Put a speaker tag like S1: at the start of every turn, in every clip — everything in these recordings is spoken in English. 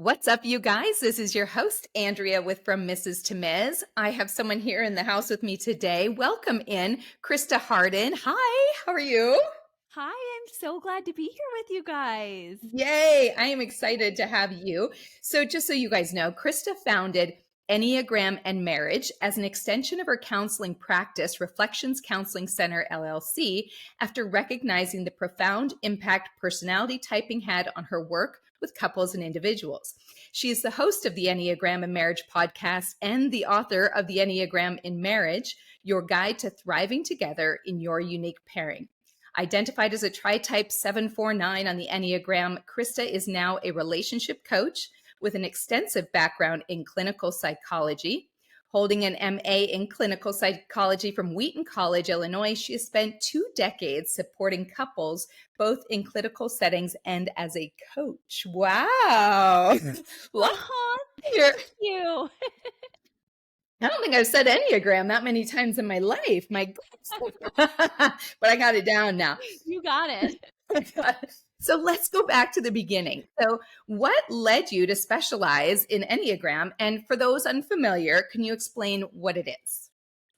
S1: What's up, you guys? This is your host, Andrea, with From Mrs. to Ms. I have someone here in the house with me today. Welcome in, Krista Harden. Hi, how are you?
S2: Hi, I'm so glad to be here with you guys.
S1: Yay, I am excited to have you. So just so you guys know, Krista founded Enneagram and Marriage as an extension of her counseling practice, Reflections Counseling Center, LLC, after recognizing the profound impact personality typing had on her work with couples and individuals. She is the host of the Enneagram and Marriage podcast and the author of the Enneagram in Marriage, Your Guide to Thriving Together in Your Unique Pairing. Identified as a tritype 749 on the Enneagram, Krista is now a relationship coach with an extensive background in clinical psychology. Holding an MA in clinical psychology from Wheaton College, Illinois, she has spent 2 decades supporting couples, both in clinical settings and as a coach. Wow. Love
S2: Oh,
S1: your
S2: thank you.
S1: I don't think I've said Enneagram that many times in my life. My goodness. But I got it down now.
S2: You got it.
S1: So let's go back to the beginning. So, what led you to specialize in Enneagram? And for those unfamiliar, can you explain what it is?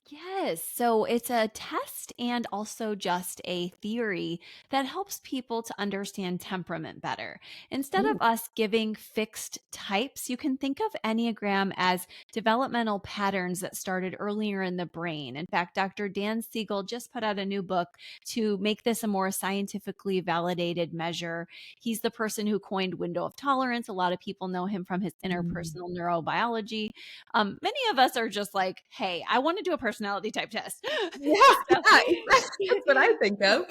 S2: Yes. So it's a test and also just a theory that helps people to understand temperament better. Instead of
S1: Ooh,
S2: us giving fixed types, you can think of Enneagram as developmental patterns that started earlier in the brain. In fact, Dr. Dan Siegel just put out a new book to make this a more scientifically validated measure. He's the person who coined window of tolerance. A lot of people know him from his
S1: mm.
S2: interpersonal neurobiology. Many of us are just like, hey, I want to do a personality type test.
S1: Yeah,
S2: So,
S1: yeah, that's what I think of.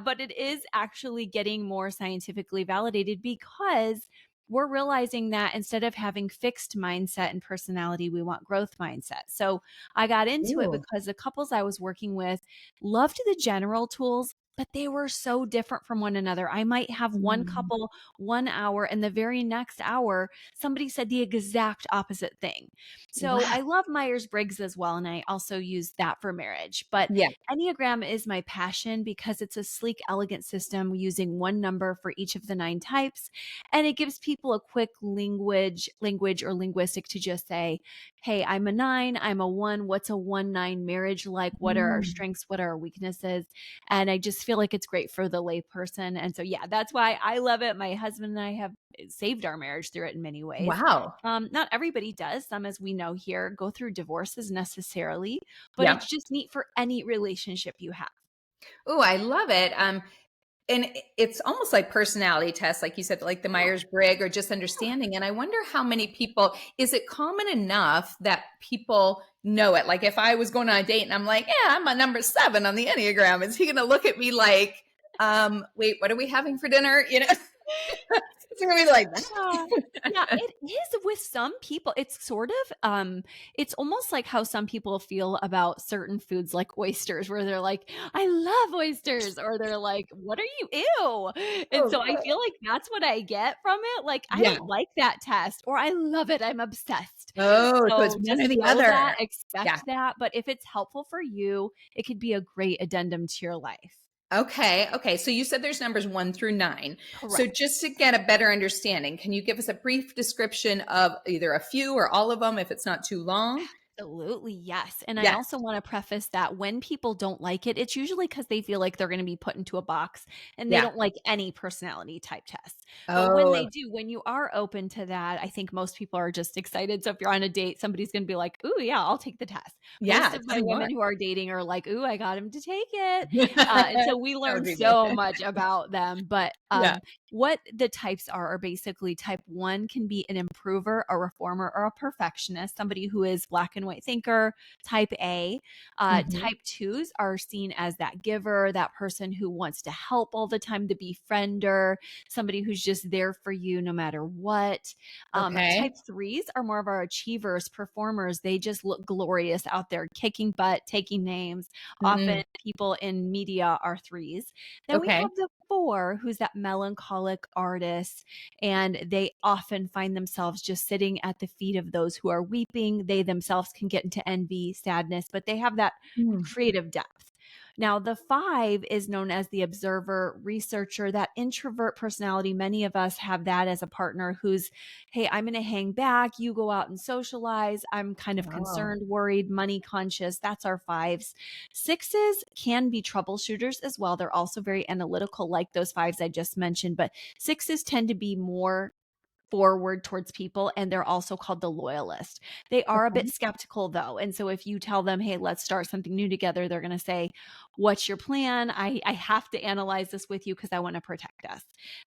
S2: but it is actually getting more scientifically validated because we're realizing that instead of having fixed mindset and personality, we want growth mindset. So I got into it
S1: Ooh.
S2: because the couples I was working with loved the general tools, but they were so different from one another. I might have one
S1: Mm.
S2: couple 1 hour, and the very next hour, somebody said the exact opposite thing. So
S1: Wow.
S2: I love Myers-Briggs as well, and I also use that for marriage. But
S1: Yeah.
S2: Enneagram is my passion because it's a sleek, elegant system using one number for each of the 9 types. And it gives people a quick language or linguistic to just say, hey, I'm a 9, I'm a 1. What's a 1-9 marriage like? What are our
S1: Mm.
S2: strengths? What are our weaknesses? And I just feel like it's great for the layperson. And so, yeah, that's why I love it. My husband and I have saved our marriage through it in many ways.
S1: Wow.
S2: Not everybody does. Some, as we know here, go through divorces necessarily, but
S1: Yeah.
S2: it's just neat for any relationship you have.
S1: Oh, I love it. And it's almost like personality tests, like you said, like the
S2: Yeah.
S1: Myers-Briggs or just understanding. And I wonder how many people, is it common enough that people know it? Like if I was going on a date and I'm like, yeah, I'm a number 7 on the Enneagram, is he going to look at me like, wait, what are we having for dinner? It's going to be like
S2: Yeah. Yeah,
S1: that.
S2: it is with some people. It's sort of it's almost like how some people feel about certain foods like oysters, where they're like, I love oysters, or they're like, what are you ew? And
S1: Oh,
S2: so I feel like that's what I get from it. Like, I
S1: yeah.
S2: don't like that test, or I love it, I'm obsessed.
S1: Oh, so it's
S2: So
S1: one
S2: just
S1: or the
S2: know that,
S1: other. Yeah.
S2: expect that, but if it's helpful for you, it could be a great addendum to your life.
S1: Okay. Okay. So you said there's numbers 1 through 9. So
S2: Correct.
S1: just to get a better understanding, can you give us a brief description of either a few or all of them if it's not too long?
S2: Absolutely, yes. And I
S1: Yes.
S2: also want to preface that when people don't like it, it's usually because they feel like they're going to be put into a box and they
S1: Yeah.
S2: don't like any personality type tests. But when they
S1: Oh,
S2: do, when you are open to that, I think most people are just excited. So if you're on a date, somebody's going to be like, ooh, yeah, I'll take the test.
S1: yeah.
S2: Most of
S1: Tell
S2: my
S1: me more.
S2: women who are dating are like, ooh, I got him to take it. And so we
S1: That would
S2: learn
S1: be me.
S2: so much about them. But
S1: Yeah.
S2: what the types are basically type 1 can be an improver, a reformer, or a perfectionist, somebody who is black and white thinker. Type A.
S1: Mhm.
S2: Type 2s are seen as that giver, that person who wants to help all the time, the befriender, somebody who's just there for you no matter what. Type
S1: Okay.
S2: 3s are more of our achievers, performers. They just look glorious out there, kicking butt, taking names. Often
S1: Mm.
S2: people in media are 3s. Then we
S1: Okay.
S2: have the 4, who's that melancholic artist, and they often find themselves just sitting at the feet of those who are weeping. They themselves can get into envy, sadness, but they have that
S1: Mm.
S2: creative depth. Now, the 5 is known as the observer, researcher, that introvert personality. Many of us have that as a partner who's, hey, I'm going to hang back. You go out and socialize. I'm kind of
S1: Oh,
S2: concerned, worried, money conscious. That's our 5s. 6s can be troubleshooters as well. They're also very analytical, like those 5s I just mentioned, but 6s tend to be more forward towards people, and they're also called the loyalist. They are a bit
S1: okay.
S2: skeptical though. And so if you tell them, hey, let's start something new together, they're going to say, what's your plan? I have to analyze this with you because I want to protect us.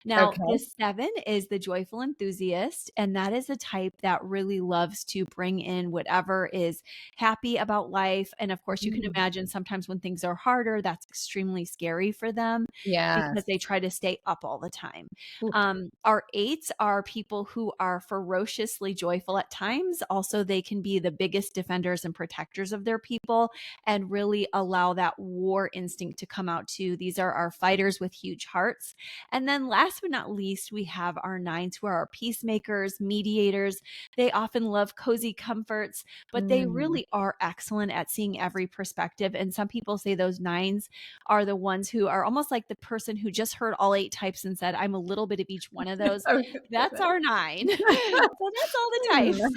S2: Now,
S1: Okay.
S2: the 7 is the joyful enthusiast, and that is a type that really loves to bring in whatever is happy about life. And of course, you can
S1: Mm.
S2: imagine sometimes when things are harder, that's extremely scary for them because
S1: Yes.
S2: they try to stay up all the time.
S1: Ooh.
S2: Our 8s are people who are ferociously joyful at times. Also, they can be the biggest defenders and protectors of their people and really allow that war instinct to come out too. These are our fighters with huge hearts. And then last but not least, we have our 9s who are our peacemakers, mediators. They often love cozy comforts, but they
S1: Mm.
S2: really are excellent at seeing every perspective. And some people say those 9s are the ones who are almost like the person who just heard all 8 types and said, I'm a little bit of each one of those.
S1: I was gonna say
S2: That's
S1: that.
S2: our 9. So that's all the
S1: Hmm.
S2: types.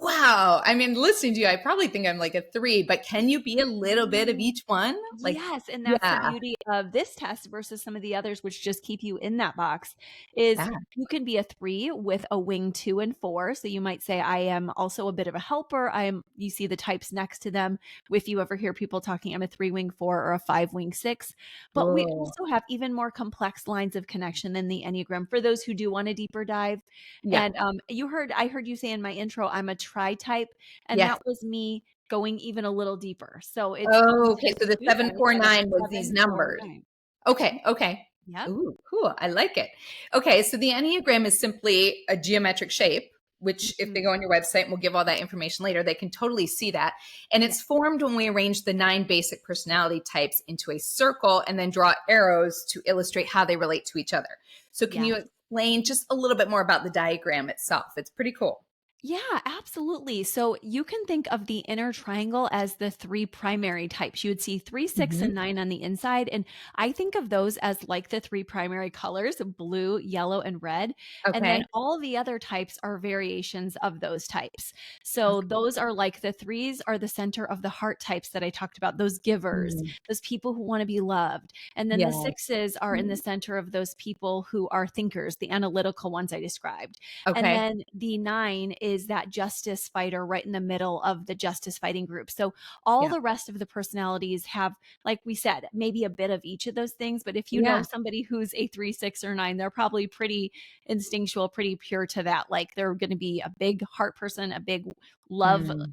S1: Wow. I mean, listening to you, I probably think I'm like a 3, but can you be a little bit of each one? Like,
S2: Yes, and that's the
S1: yeah.
S2: beauty of this test versus some of the others, which just keep you in that box, is
S1: Yeah.
S2: you can be a 3 with a wing 2 and 4. So you might say, I am also a bit of a helper. You see the types next to them. If you ever hear people talking, I'm a 3 wing 4 or a 5 wing 6. But we
S1: Whoa.
S2: also have even more complex lines of connection than the Enneagram for those who do want a deeper dive.
S1: Yeah.
S2: And I heard you say in my intro, I'm a tri type, and
S1: Yes.
S2: that was me going even a little deeper. So it's
S1: Oh, okay.
S2: just
S1: So the
S2: two things. I got the
S1: 749 was these
S2: 7, 4,
S1: numbers.
S2: 9.
S1: Okay, okay.
S2: Yep.
S1: Ooh, cool. I like it. Okay, so the Enneagram is simply a geometric shape, which if they
S2: Mhm.
S1: go on your website, and we'll give all that information later, they can totally see that. And
S2: Yeah.
S1: it's formed when we arrange the 9 basic personality types into a circle and then draw arrows to illustrate how they relate to each other. So can you
S2: Yes.
S1: explain just a little bit more about the diagram itself? It's pretty cool.
S2: Yeah, absolutely. So you can think of the inner triangle as the 3 primary types. You would see 3, 6,
S1: Mhm.
S2: and 9 on the inside. And I think of those as like the 3 primary colors, blue, yellow, and red. And then
S1: Okay.
S2: all the other types are variations of those types. So
S1: Okay.
S2: those are like the 3s are the center of the heart types that I talked about, those givers,
S1: Mm,
S2: those people who want to be loved. And then the
S1: yeah.
S2: 6s are in the center of those people who are thinkers, the analytical ones I described. And
S1: Okay.
S2: then the 9 is that justice fighter right in the middle of the justice fighting group. So all
S1: Yeah.
S2: the rest of the personalities have, like we said, maybe a bit of each of those things. But if you know
S1: Yeah.
S2: somebody who's a 3, 6, or 9, they're probably pretty instinctual, pretty pure to that. Like they're going to be a big heart person, a big love,
S1: Mm,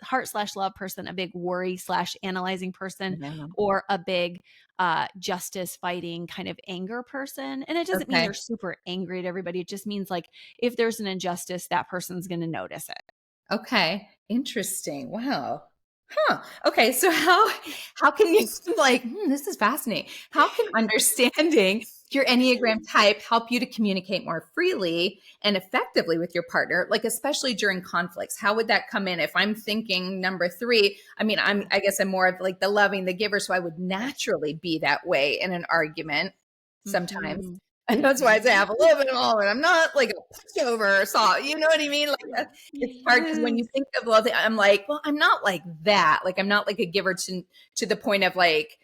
S2: heart slash love person, a big worry slash analyzing person,
S1: yeah.
S2: or a big justice fighting kind of anger person. And it doesn't mean
S1: Okay.
S2: they're super angry at everybody. It just means like if there's an injustice, that person's going to notice it.
S1: Okay. Interesting. Wow. Huh. Okay. So how can you like this is fascinating. How can understanding your Enneagram type help you to communicate more freely and effectively with your partner, like especially during conflicts? How would that come in? If I'm thinking number 3, I mean, I guess I'm more of like the loving, the giver, so I would naturally be that way in an argument sometimes.
S2: Mhm.
S1: And that's why I say I
S2: Mhm.
S1: have a little bit of all of it. I'm not like a pushover or saw, you know what I mean? Like it's hard because when you
S2: Yes.
S1: think of love, I'm like, well, I'm not like that. Like I'm not like a giver to the point of like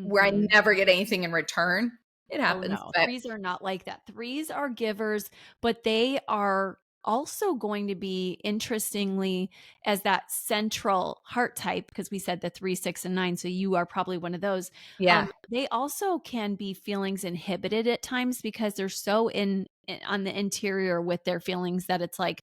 S1: where I
S2: Mhm.
S1: never get anything in return. It
S2: Oh,
S1: happens,
S2: no.
S1: but
S2: 3s are not like that. 3s are givers, but they are also going to be, interestingly, as that central heart type, because we said the 3, 6, and 9, so you are probably one of those.
S1: yeah.
S2: They also can be feelings inhibited at times because they're so on the interior with their feelings that it's like,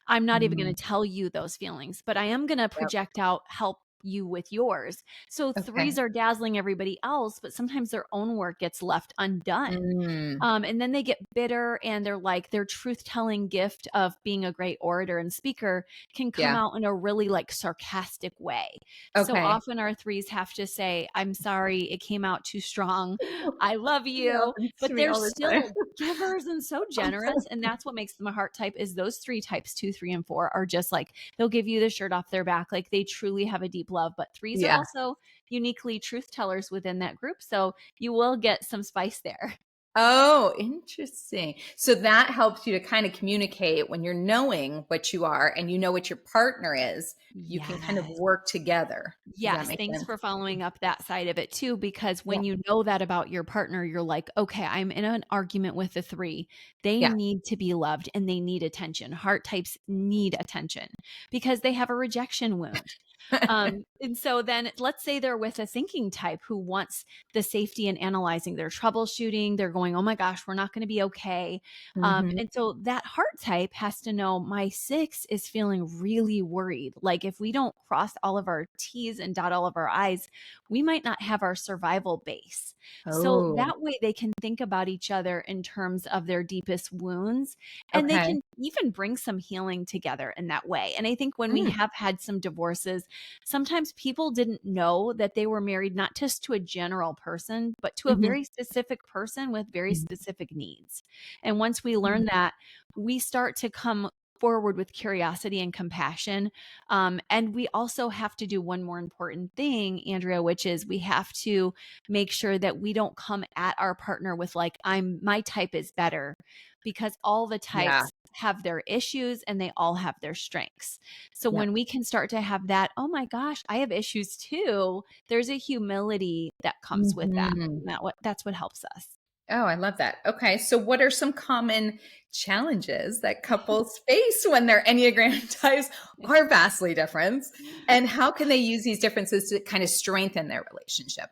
S2: I'm not even
S1: Mm,
S2: going to tell you those feelings, but I am going to
S1: yep.
S2: project out, help you with yours. So
S1: Okay.
S2: 3s are dazzling everybody else, but sometimes their own work gets left undone.
S1: Mm,
S2: And then they get bitter and they're like their truth telling gift of being a great orator and speaker can come
S1: yeah.
S2: out in a really like sarcastic way. So
S1: Okay.
S2: often our 3s have to say, I'm sorry, it came out too strong. I love
S1: It
S2: you.
S1: happens to
S2: But
S1: me
S2: they're
S1: all the time.
S2: still givers and so generous. And that's what makes them a heart type is those 3 types, 2, 3, and 4 are just like they'll give you the shirt off their back. Like they truly have a deep deep love, but threes are
S1: Yeah.
S2: also uniquely truth tellers within that group. So you will get some spice there.
S1: Oh, interesting. So that helps you to kind of communicate when you're knowing what you are and you know what your partner is, you can kind of
S2: Yes.
S1: work together. Does that
S2: Yes,
S1: make
S2: thanks
S1: sense?
S2: for following up that side of it too, because
S1: Yeah.
S2: when you know that about your partner, you're like, okay, I'm in an argument with a three. They
S1: Yeah.
S2: need to be loved and they need attention. Heart types need attention because they have a rejection wound. And so then let's say they're with a thinking type who wants the safety and analyzing. They're troubleshooting. They're going, oh my gosh, we're not going to be okay.
S1: Mhm.
S2: And so that heart type has to know my six is feeling really worried. Like if we don't cross all of our T's and dot all of our I's, we might not have our survival base. So
S1: Oh,
S2: that way they can think about each other in terms of their deepest wounds, and they
S1: okay.
S2: can even bring some healing together in that way. And I think when we
S1: Mm,
S2: have had some divorces, sometimes people didn't know that they were married not just to a general person, but to a
S1: mhm,
S2: very specific person with very
S1: mhm,
S2: specific needs. And once we
S1: mm.
S2: learn that, we start to come forward with curiosity and compassion. And we also have to do one more important thing, Andrea, which is we have to make sure that we don't come at our partner with like, my type is better, because all the
S1: Yeah.
S2: types have their issues and they all have their strengths. So
S1: Yeah.
S2: when we can start to have that, oh my gosh, I have issues too, there's a humility that comes with that.
S1: Mhm.
S2: And that's what helps us.
S1: Oh, I love that. Okay. So, what are some common challenges that couples face when their Enneagram types are vastly different? And how can they use these differences to kind of strengthen their relationship?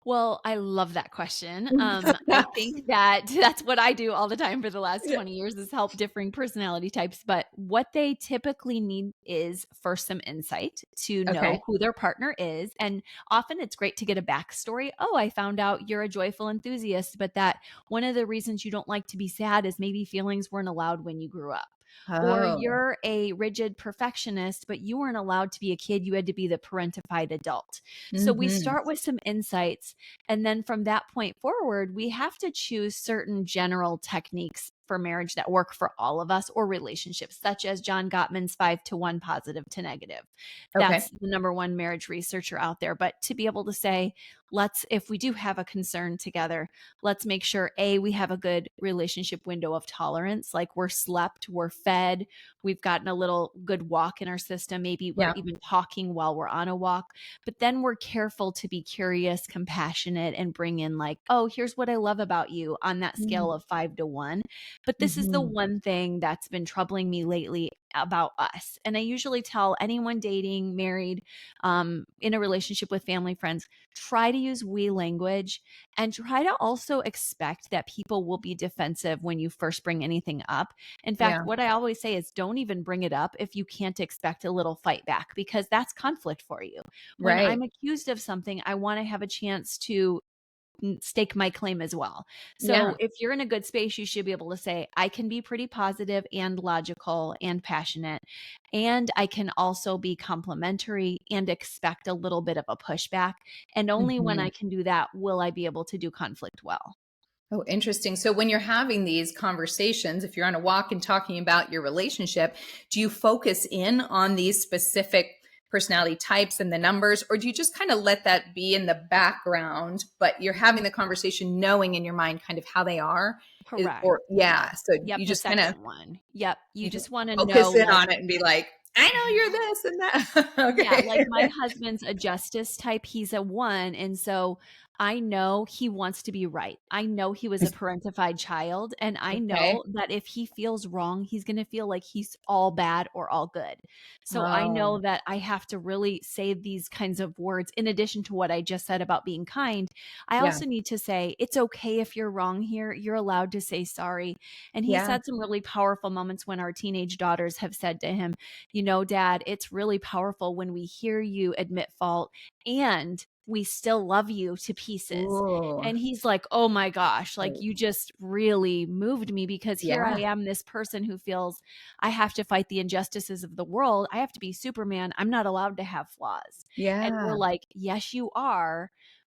S2: Well, I love that question. I think that that's what I do all the time for the last
S1: Yeah.
S2: 20 years is help differing personality types. But what they typically need is first some insight to know
S1: Okay.
S2: who their partner is. And often it's great to get a backstory. Oh, I found out you're a joyful enthusiast, but that one of the reasons you don't like to be sad is maybe feelings weren't allowed when you grew up. Or
S1: Oh.
S2: you're a rigid perfectionist, but you weren't allowed to be a kid. You had to be the parentified adult. So we
S1: Mhm.
S2: start with some insights, and then from that point forward, we have to choose certain general techniques for marriage that work for all of us or relationships, such as John Gottman's 5 to 1 positive to negative.
S1: Okay.
S2: That's the number one marriage researcher out there. But to be able to say, if we do have a concern together, let's make sure we have a good relationship window of tolerance. Like we're slept, we're fed, we've gotten a little good walk in our system. Maybe we're
S1: Yeah.
S2: even talking while we're on a walk, but then we're careful to be curious, compassionate, and bring in like, oh, here's what I love about you on that scale
S1: Mm.
S2: of 5 to 1. But this is the
S1: Mhm.
S2: one thing that's been troubling me lately about us. And I usually tell anyone dating, married, in a relationship with family, friends, try to use we language and try to also expect that people will be defensive when you first bring anything up. In
S1: Yeah.
S2: fact, what I always say is don't even bring it up if you can't expect a little fight back, because that's conflict for you. When
S1: Right.
S2: I'm accused of something, I want to have a chance to stake my claim as well.
S1: Yeah.
S2: So if you're in a good space, you should be able to say, I can be pretty positive and logical and passionate. And I can also be complimentary and expect a little bit of a pushback. And only when I
S1: Mhm.
S2: can do that will I be able to do conflict well.
S1: Oh, interesting. So when you're having these conversations, if you're on a walk and talking about your relationship, do you focus in on these specific personality types and the numbers, or do you just kind of let that be in the background, but you're having the conversation knowing in your mind kind of how they are?
S2: Correct.
S1: Or yeah,
S2: Yes.
S1: so
S2: Yep.
S1: you
S2: The
S1: just kind of
S2: second one. Yep. You
S1: you just
S2: just want to know,
S1: focus in
S2: like,
S1: on it and be like, I know you're this and that.
S2: yeah,
S1: Okay.
S2: like my husband's a justice type. He's a 1. And so I know he wants to be right. I know he was a parentified child. And I
S1: Okay.
S2: know that if he feels wrong, he's going to feel like he's all bad or all good. So I
S1: Oh,
S2: know that I have to really say these kinds of words in addition to what I just said about being kind. I
S1: yeah.
S2: also need to say, it's okay if you're wrong here. You're allowed to say sorry. And he's
S1: Yeah.
S2: had some really powerful moments when our teenage daughters have said to him, Dad, it's really powerful when we hear you admit fault and we still love you to pieces.
S1: Ooh.
S2: And he's like, oh my gosh, like
S1: Right.
S2: you just really moved me, because here I
S1: Yeah.
S2: am, this person who feels I have to fight the injustices of the world. I have to be Superman. I'm not allowed to have flaws. And we're
S1: Yeah.
S2: like, yes, you are.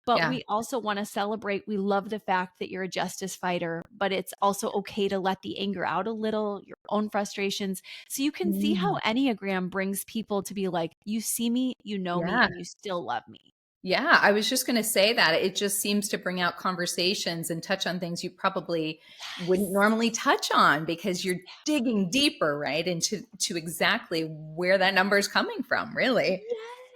S2: but
S1: Yeah.
S2: we also want to celebrate. We love the fact that you're a justice fighter, but it's also okay to let the anger out a little, your own frustrations. So you can see how
S1: Mm.
S2: Enneagram brings people to be like, you see me, you know me,
S1: Yeah.
S2: and you still love me.
S1: Yeah, I was just going to say that it just seems to bring out conversations and touch on things you probably wouldn't
S2: Yes.
S1: normally touch on because you're digging deeper, right, into to exactly where that number is coming from, really.
S2: Yes.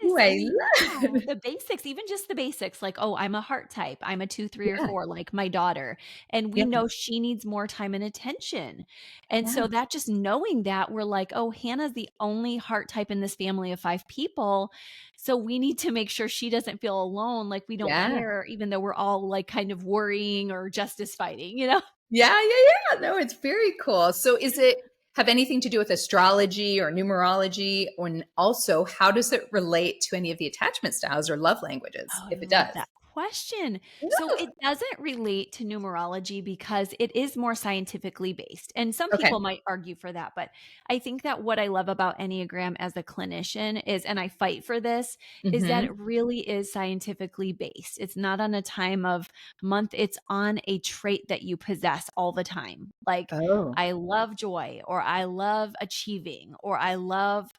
S1: Ooh, I
S2: And
S1: love
S2: yeah, the basics, even just the basics, like, oh, I'm a heart type. I'm a 2, 3, or
S1: Yeah,
S2: 4, like my daughter. And we
S1: yeah,
S2: know she needs more time and attention. And
S1: yeah,
S2: so that just knowing that, we're like, oh, Hannah's the only heart type in this family of 5 people. So we need to make sure she doesn't feel alone. Like we don't
S1: yeah.
S2: care, even though we're all like kind of worrying or justice fighting, you know?
S1: Yeah, yeah, yeah. No, it's very cool. So is it have anything to do with astrology or numerology? And also, how does it relate to any of the attachment styles or love languages,
S2: Oh, I
S1: if it
S2: love
S1: does?
S2: that question. So
S1: No.
S2: it doesn't relate to numerology because it is more scientifically based. And some
S1: Okay.
S2: people might argue for that, but I think that what I love about Enneagram as a clinician is, and I fight for this, is that
S1: Hmm.
S2: it really is scientifically based. It's not on a time of month, it's on a trait that you possess all the time. Like,
S1: Oh,
S2: I love joy, or I love achieving, or I love,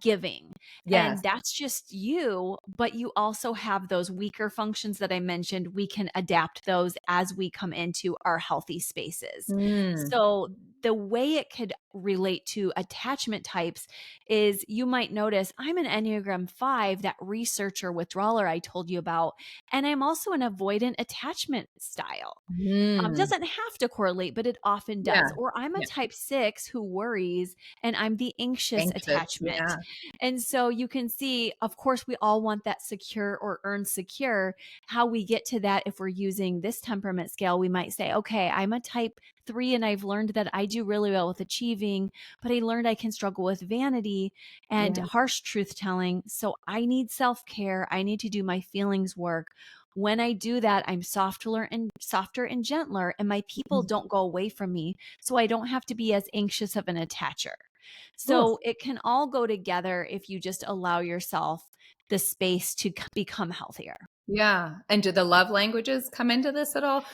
S2: giving.
S1: yes.
S2: And that's just you, but you also have those weaker functions that I mentioned. We can adapt those as we come into our healthy spaces.
S1: Mm.
S2: So, the way it could relate to attachment types is you might notice I'm an Enneagram 5, that researcher withdrawer I told you about, and I'm also an avoidant attachment style.
S1: Mm.
S2: Doesn't have to correlate, but it often
S1: Yeah,
S2: does. Or I'm a
S1: yeah.
S2: type 6 who worries, and I'm the anxious
S1: Anxious,
S2: attachment.
S1: yeah.
S2: And so you can see, of course, we all want that secure or earn secure. How we get to that, if we're using this temperament scale, we might say, okay, I'm a type 3, and I've learned that I do really well with achieving, but I learned I can struggle with vanity and
S1: Yeah.
S2: harsh truth telling. So I need self care. I need to do my feelings work. When I do that, I'm softer and gentler, and my people
S1: Mhm.
S2: don't go away from me. So I don't have to be as anxious of an attacher.
S1: Oof.
S2: So it can all go together if you just allow yourself the space to become healthier.
S1: Yeah, and do the love languages come into this at all?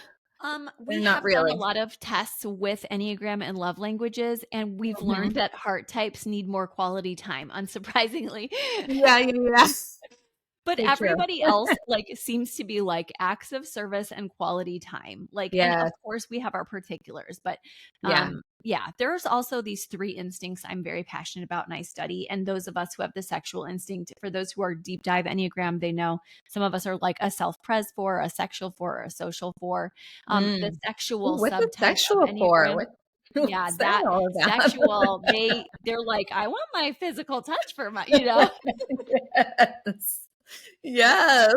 S2: We
S1: Not
S2: have done a
S1: really.
S2: lot of tests with Enneagram and love languages, and we've learned
S1: Mhm.
S2: that heart types need more quality time, unsurprisingly.
S1: Yeah, yeah, yeah.
S2: But
S1: So true.
S2: everybody else, like, seems to be, like, acts of service and quality time, like, and of
S1: Yes,
S2: course, we have our particulars, but,
S1: yeah.
S2: yeah, there's also these 3 instincts I'm very passionate about and I study, and those of us who have the sexual instinct, for those who are deep dive Enneagram, they know some of us are, like, a self-pres 4, a sexual 4, or a social 4. The
S1: Mm. Ooh,
S2: sexual
S1: what's a
S2: subtype of
S1: sexual for?
S2: Enneagram,
S1: What
S2: yeah,
S1: what's that
S2: that
S1: all about?
S2: sexual, they're like, "I want my physical touch for my," you know?
S1: Yes. Yes.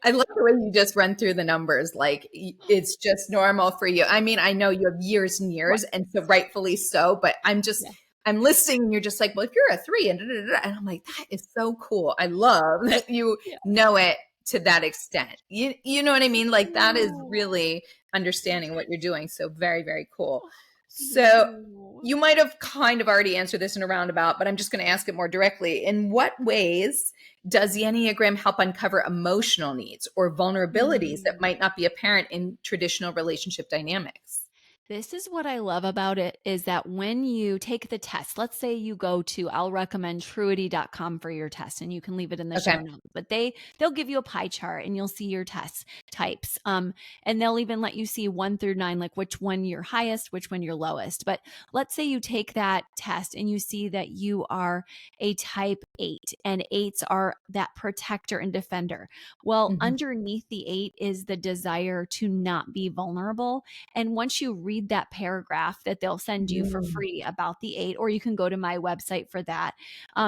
S1: I love the way you just run through the numbers, like, it's just normal for you. I mean, I know you have years and
S2: Right.
S1: years, and so rightfully so, but
S2: Yeah.
S1: I'm listening, and you're just like, "Well, if you're a 3 and da, da, da," and I'm like, "That is so cool." I love that you
S2: Yeah.
S1: know it to that extent. You know what I mean? Like, that is
S2: Ooh.
S1: really understanding what you're doing, so very, very cool.
S2: Oh, thank
S1: So,
S2: you.
S1: you might have kind of already answered this in a roundabout, but I'm just gonna ask it more directly. In what ways does the Enneagram help uncover emotional needs or vulnerabilities that
S2: Mm.
S1: might not be apparent in traditional relationship dynamics?
S2: This is what I love about it, is that when you take the test, let's say you go to, I'll recommend truity.com for your test, and you can leave it in the show
S1: Okay.
S2: notes, but they'll give you a pie chart and you'll see your test types. And they'll even let you see 1 through 9, like which one you're highest, which one you're lowest. But let's say you take that test and you see that you are a type 8, and eights are that protector and defender. Well,
S1: Mhm.
S2: underneath the 8 is the desire to not be vulnerable. And once you read that paragraph that they'll send you for
S1: Mm.
S2: free about the 8, or you can go to my website for that,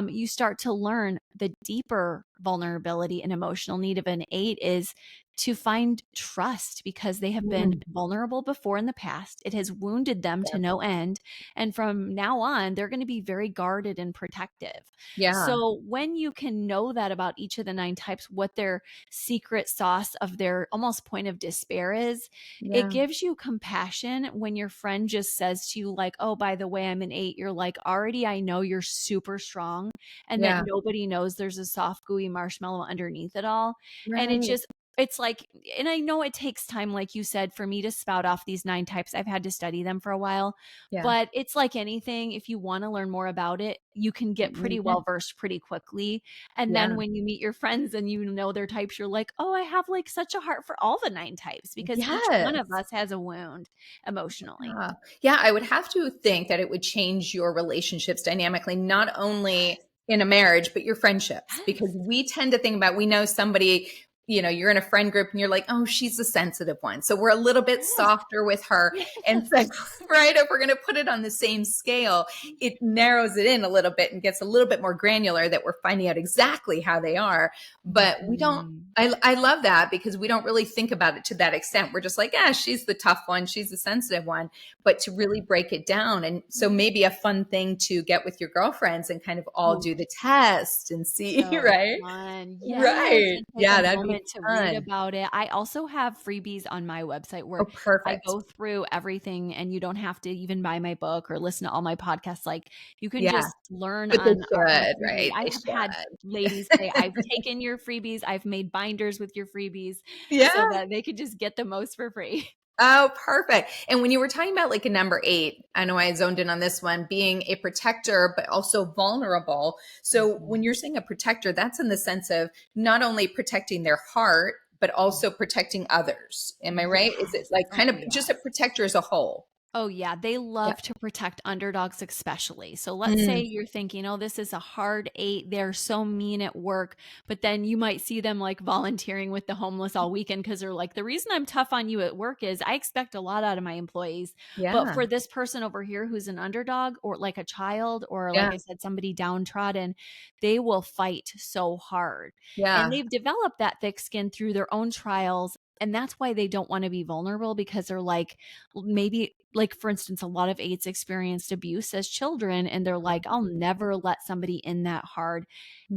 S2: you start to learn the deeper vulnerability and emotional need of an 8 is to find trust because they have been
S1: Mm.
S2: vulnerable before in the past. It has wounded them to no end. And from now on, they're going to be very guarded and protective.
S1: Yeah.
S2: So when you can know that about each of the 9 types, what their secret sauce of their almost point of despair is, it
S1: Yeah.
S2: gives you compassion when your friend just says to you, like, oh, by the way, I'm an 8. You're like, already, I know you're super strong and that
S1: Yeah.
S2: nobody knows there's a soft, gooey marshmallow underneath it all. And
S1: Right.
S2: it's like, and I know it takes time, like you said, for me to spout off these 9 types. I've had to study them for a while,
S1: Yeah.
S2: but it's like anything. If you want to learn more about it, you can get pretty
S1: Yeah.
S2: well versed pretty quickly. And then
S1: Yeah.
S2: when you meet your friends and you know their types, you're like, oh, I have like such a heart for all the 9 types because each one of
S1: Yes.
S2: us has a wound emotionally.
S1: Yeah, I would have to think that it would change your relationships dynamically, not only in a marriage, but your friendships, because
S2: Yes.
S1: we tend to think about, we know somebody, you're in a friend group and you're like, oh, she's the sensitive one. So we're a little bit
S2: Yes.
S1: softer with her. And
S2: Yes.
S1: so, right, if we're going to put it on the same scale, it narrows it in a little bit and gets a little bit more granular that we're finding out exactly how they are. But we don't,
S2: Mhm.
S1: I love that because we don't really think about it to that extent. We're just like, yeah, she's the tough one. She's the sensitive one. But to really break it down. And so maybe a fun thing to get with your girlfriends and kind of all
S2: Ooh,
S1: do the test and see,
S2: so
S1: right?
S2: fun. Yes,
S1: Right.
S2: and take a
S1: Yeah, that'd be
S2: moment to read
S1: fun.
S2: about it. I also have freebies on my website
S1: Oh,
S2: where I
S1: perfect.
S2: go through everything and you don't have to even buy my book or listen to all my podcasts. Like you can
S1: Yeah.
S2: just learn
S1: But they
S2: on a
S1: should,
S2: freebie.
S1: right?
S2: I
S1: They
S2: have had
S1: should.
S2: ladies say, I've taken your freebies, I've made binders with your freebies so
S1: Yeah.
S2: that they could just get the most for free.
S1: Oh, perfect. And when you were talking about like a number 8, I know I zoned in on this one, being a protector, but also vulnerable. So
S2: Mhm.
S1: when you're saying a protector, that's in the sense of not only protecting their heart, but also protecting others. Am I right? Is it
S2: Yes.
S1: like kind
S2: Oh,
S1: of just a
S2: yes.
S1: protector as a whole?
S2: Oh, yeah, they
S1: Yeah.
S2: love to protect underdogs especially. So let's say
S1: Mm,
S2: you're thinking, "Oh, this is a hard 8. They're so mean at work." But then you might see them like volunteering with the homeless all weekend because they're like, "The reason I'm tough on you at work is I expect a lot out of my employees. But
S1: yeah.
S2: for this person over here who's an underdog or like a child or like
S1: Yeah.
S2: I said, somebody downtrodden, they will fight so hard." And
S1: Yeah.
S2: they've developed that thick skin through their own trials. And that's why they don't want to be vulnerable because they're like, maybe like for instance a lot of 8s experienced abuse as children and they're like, I'll never let somebody in that hard,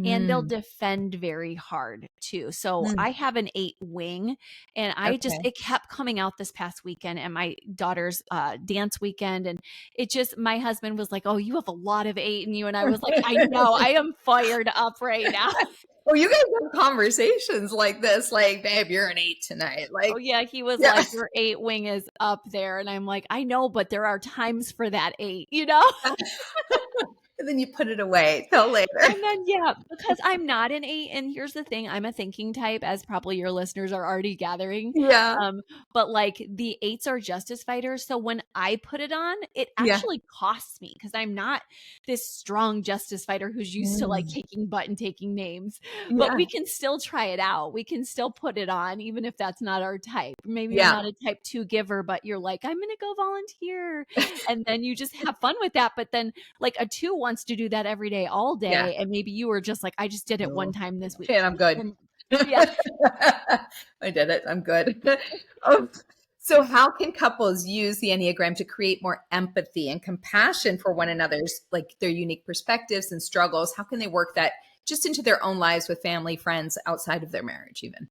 S2: and they'll
S1: Mm,
S2: defend very hard too. So
S1: mm,
S2: I have an 8 wing, and
S1: okay.
S2: it kept coming out this past weekend at my daughter's dance weekend, and it just, my husband was like, oh, you have a lot of 8 in you, and I was like, I know, I am fired up right now.
S1: Well, you guys have conversations like this, like, babe, you're an 8 tonight.
S2: Oh,
S1: Like,
S2: yeah, he was
S1: yeah.
S2: like, "Your 8 wing is up there," and I'm like, "I know, but there are times for that 8, you know?"
S1: And then you put it away till later.
S2: And then, yeah, because I'm not an 8, and here's the thing, I'm a thinking type, as probably your listeners are already gathering,
S1: Yeah.
S2: um, but, like, the 8s are justice fighters, so when I put it on, it
S1: Yeah.
S2: actually costs me because 'cause I'm not this strong justice fighter who's used to, like,
S1: Mm,
S2: kicking butt and taking names, but
S1: yeah.
S2: we can still try it out, we can still put it on even if that's not our type. Maybe you're
S1: Yeah.
S2: not a type 2 giver, but you're like, "I'm gonna go volunteer," and then you just have fun with that, but then like a 2 wants to do that every day, all
S1: Yeah.
S2: day, and maybe you were just like, "I just did it one
S1: No.
S2: time this week."
S1: Okay, I'm good.
S2: And yeah.
S1: I did it. I'm good. Oh, so how can couples use the Enneagram to create more empathy and compassion for one another's, like their unique perspectives and struggles? How can they work that just into their own lives with family, friends, outside of their marriage even?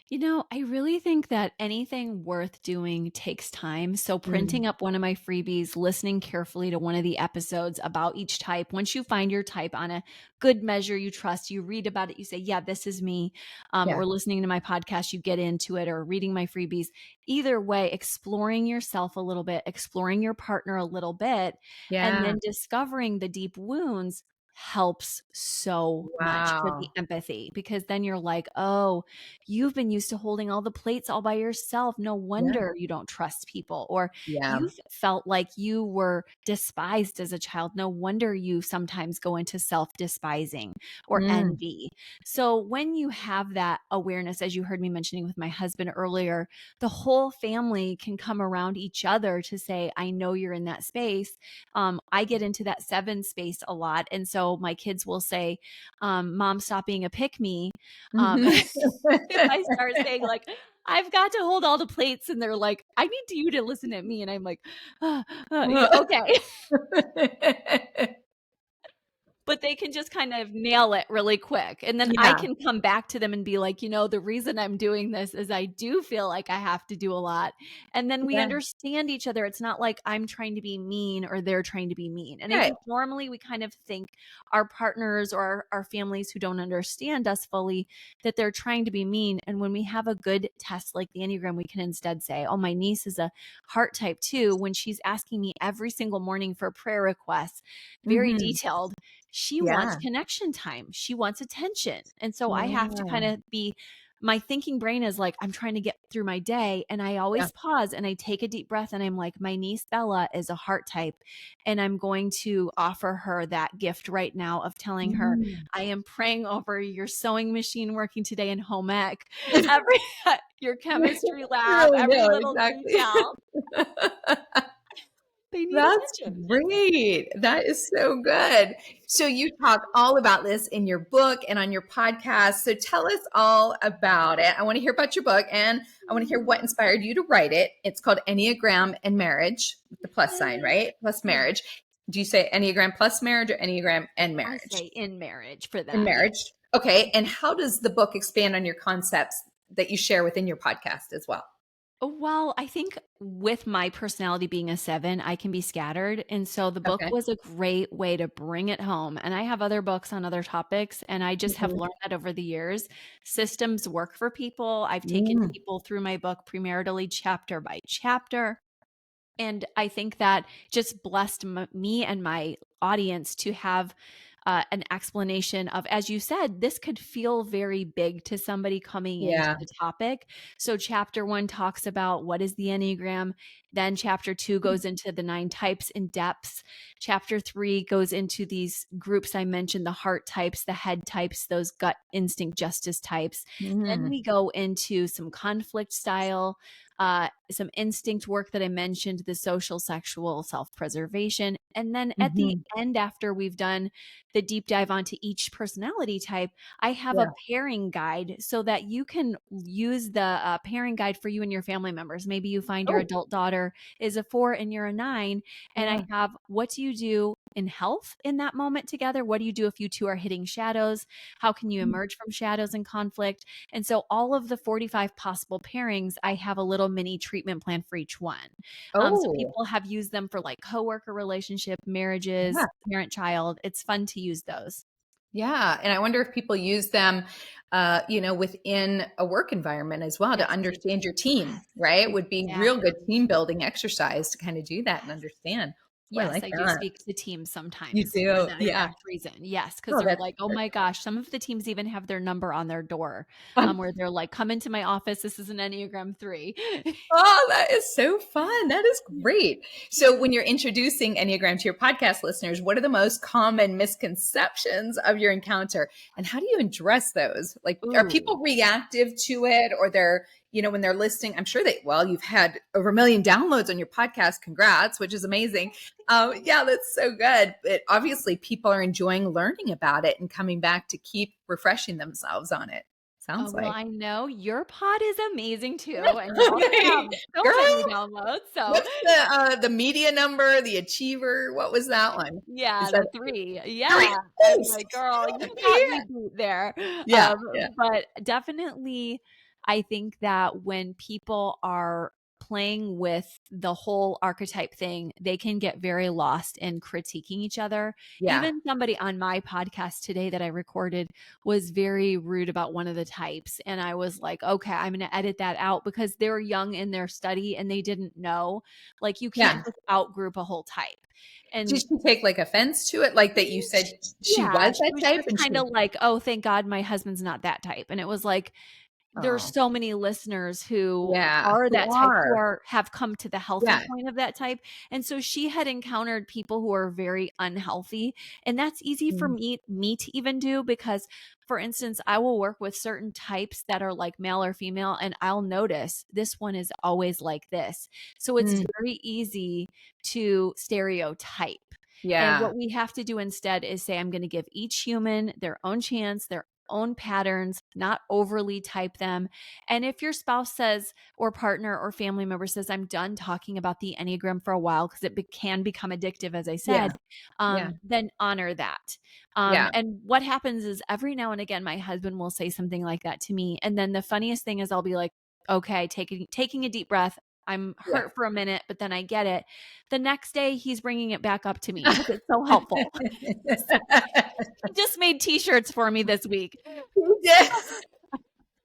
S2: You know, I really think that anything worth doing takes time. So,
S1: Mm,
S2: printing up one of my freebies, listening carefully to one of the episodes about each type. Once you find your type on a good measure you trust, you read about it, you say, yeah, this is me.
S1: yeah.
S2: Or listening to my podcast, you get into it, or reading my freebies. Either way, exploring yourself a little bit, exploring your partner a little bit, and
S1: Yeah.
S2: then discovering the deep wounds helps so much for the
S1: Wow.
S2: empathy because then you're like, oh, you've been used to holding all the plates all by yourself. No
S1: Yeah.
S2: wonder you don't trust people. Or
S1: Yeah.
S2: you've felt like you were despised as a child. No wonder you sometimes go into self despising or
S1: Mm,
S2: envy. So, when you have that awareness, as you heard me mentioning with my husband earlier, the whole family can come around each other to say, I know you're in that space. I get into that 7 space a lot. And so my kids will say, Mom, stop being a pick me. Um,
S1: mhm.
S2: if I start saying like, I've got to hold all the plates, and they're like, "I need you to listen to me," and I'm like, yeah, okay." But they can just kind of nail it really quick, and then I
S1: Yeah,
S2: can come back to them and be like, "The reason I'm doing this is I do feel like I have to do a lot," and then we
S1: yeah,
S2: understand each other. It's not like I'm trying to be mean or they're trying to be mean, and I
S1: right.
S2: think normally we kind of think our partners or our families who don't understand us fully, that they're trying to be mean, and when we have a good test like the Enneagram, we can instead say, "Oh, my niece is a heart type 2," when she's asking me every single morning for prayer requests, very
S1: Mhm.
S2: detailed. She wants
S1: Yeah,
S2: connection time. She wants attention. And so I have to kind
S1: yeah,
S2: of my thinking brain is like, I'm trying to get through my day. And I
S1: yeah.
S2: always pause and I take a deep breath and I'm like, my niece Bella is a heart type. And I'm going to offer her that gift right now of telling her,
S1: Mm.
S2: I am praying over your sewing machine working today in home ec, every, your chemistry
S1: You
S2: lab,
S1: really
S2: every
S1: know,
S2: little
S1: exactly.
S2: detail. They need
S1: That's
S2: attention.
S1: great. That is so good. So you talk all about this in your book and on your podcast. So tell us all about it. I want to hear about your book and I want to hear what inspired you to write it. It's called Enneagram and Marriage with the plus sign, right? Plus
S2: Yeah.
S1: marriage. Do you say Enneagram plus marriage or Enneagram and
S2: I
S1: marriage?
S2: say in marriage for
S1: In
S2: that. Yeah.
S1: marriage. Okay. And how does the book expand on your concepts that you share within your podcast as well?
S2: Well, I think with my personality being a 7, I can be scattered, and so the book
S1: Okay.
S2: was a great way to bring it home, and I have other books on other topics, and I just have
S1: Mhm.
S2: learned that over the years. Systems work for people. I've taken
S1: Mm.
S2: people through my book premaritally chapter by chapter. And I think that just blessed me and my audience to have an explanation of, as you said, this could feel very big to somebody coming into
S1: Yeah.
S2: the topic. So, chapter 1 talks about what is the Enneagram. Then, chapter 2 goes into the 9 types in depth. Chapter 3 goes into these groups I mentioned, the heart types, the head types, those gut instinct justice types. Then,
S1: Mm.
S2: we go into some conflict style, some instinct work that I mentioned, the social, sexual, self preservation. And then at the
S1: Mhm.
S2: end, after we've done the deep dive onto each personality type, I have
S1: Yeah.
S2: a pairing guide so that you can use the pairing guide for you and your family members. Maybe you find your
S1: Oh,
S2: adult daughter is a 4 and you're a 9. And I
S1: yeah.
S2: have what do you do in health in that moment together? What do you do if you two are hitting shadows? How can you
S1: Mm.
S2: emerge from shadows and conflict? And so all of the 45 possible pairings, I have a little mini treatment plan for each one. So
S1: Oh,
S2: people have used them for like coworker relationship,
S1: yeah.
S2: marriages, parent child. It's fun to use those.
S1: Yeah. And I wonder if people use them, within a work environment as well to
S2: Yes, they
S1: understand
S2: do.
S1: your team, right?
S2: Yes,
S1: Would be real good
S2: exactly.
S1: team building exercise to kind of do that and understand. Oh, I
S2: Yes,
S1: like
S2: I do
S1: that.
S2: speak to teams
S1: You
S2: sometimes for
S1: do.
S2: that
S1: Yeah.
S2: exact reason. Yes, because
S1: Oh,
S2: they're
S1: that's
S2: like, "Oh my gosh," some of the teams even have their number on their door,
S1: fun.
S2: where they're like, "Come into my office. This is an Enneagram 3."
S1: Oh, that is so fun. That is great. So, when you're introducing Enneagram to your podcast listeners, what are the most common misconceptions of your encounter? And how do you address those? Like, are
S2: Ooh.
S1: people reactive to it or when they're listening? I'm sure you've had over 1 million downloads on your podcast. Congrats, which is amazing. Yeah, that's so good. But obviously, people are enjoying learning about it and coming back to keep refreshing themselves on it.
S2: Oh,
S1: Sounds
S2: well,
S1: like.
S2: I know your pod is amazing too, and you also have so many
S1: Girl,
S2: downloads, so
S1: what's the media number, the achiever? What was that one? Is
S2: yeah,
S1: that
S2: the 3.
S1: 3?
S2: Yeah, I'm
S1: Yes.
S2: like, "Girl, you got
S1: Yeah.
S2: me beat there."
S1: Yeah, yeah.
S2: But definitely, I think that when people are playing with the whole archetype thing, they can get very lost in critiquing each other.
S1: Yeah.
S2: Even somebody on my podcast today that I recorded was very rude about one of the types, and I was like, "Okay, I'm gonna edit that out," because they're young in their study and they didn't know. Like, you can't
S1: Yeah.
S2: just outgroup a whole type.
S1: Did
S2: And
S1: she take, like, offense to it? Like, that you said she
S2: yeah,
S1: was
S2: she
S1: that
S2: was
S1: type
S2: just
S1: and
S2: kinda
S1: she
S2: like, "Oh, thank God my husband's not that type," and it was like, there's
S1: Oh,
S2: so many listeners who
S1: yeah,
S2: are
S1: who
S2: that type, who
S1: are.
S2: have come to the healthy
S1: Yeah,
S2: point of that type, and so she had encountered people who are very unhealthy, and that's easy for
S1: mm,
S2: me to even do because, for instance, I will work with certain types that are like male or female, and I'll notice this one is always like this. So it's
S1: mm,
S2: very easy to stereotype. And
S1: yeah,
S2: what we have to do instead is say, I'm going to give each human their own chance, their own patterns, not overly type them. And if your spouse says, or partner or family member says, I'm done talking about the Enneagram for a while because it can become addictive, as I
S1: Yeah.
S2: said,
S1: Yeah.
S2: then honor that.
S1: Yeah.
S2: And what happens is every now and again, my husband will say something like that to me. And then the funniest thing is I'll be like, okay, taking a deep breath. I'm
S1: Yeah.
S2: hurt for a minute, but then I get it. The next day, he's bringing it back up to me because it's so helpful. So he just made t-shirts for me this week.
S1: Yeah.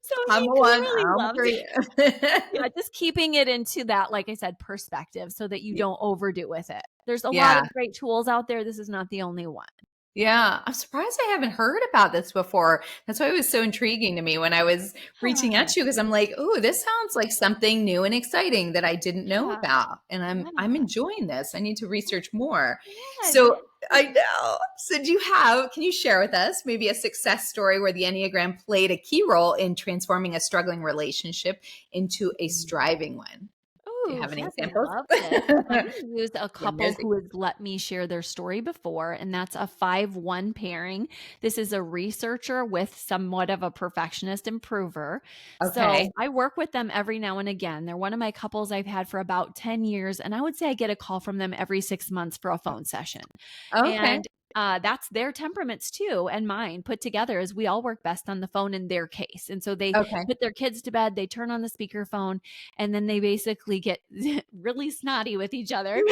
S2: So
S1: I'm
S2: he
S1: the one.
S2: clearly
S1: I'm
S2: loves
S1: for
S2: it.
S1: you.
S2: Yeah, just keeping it into that, like I said, perspective so that you don't overdo with it. There's a lot
S1: Yeah.
S2: of great tools out there. This is not the only one.
S1: Yeah, I'm surprised I haven't heard about this before. That's why it was so intriguing to me when I was reaching out
S2: Yeah,
S1: to you because I'm like, "Oh, this sounds like something new and exciting that I didn't know
S2: yeah,
S1: about." And I'm
S2: yeah.
S1: enjoying this. I need to research more.
S2: Good.
S1: So, I know. So, can you share with us maybe a success story where the Enneagram played a key role in transforming a struggling relationship into a striving one? Do you
S2: Oh,
S1: have any
S2: yes, I
S1: examples?
S2: love this. I'm going to use a
S1: Yeah,
S2: couple
S1: nosy.
S2: who has let me share their story before, and that's a 5-1 pairing. This is a researcher with somewhat of a perfectionist improver. So
S1: Okay.
S2: I work with them every now and again. They're one of my couples I've had for about 10 years, and I would say I get a call from them every 6 months for a phone session.
S1: Okay.
S2: And that's their temperaments too, and mine put together as we all work best on the phone in their case. And so they
S1: Okay.
S2: put their kids to bed, they turn on the speakerphone, and then they basically get really snotty with each other.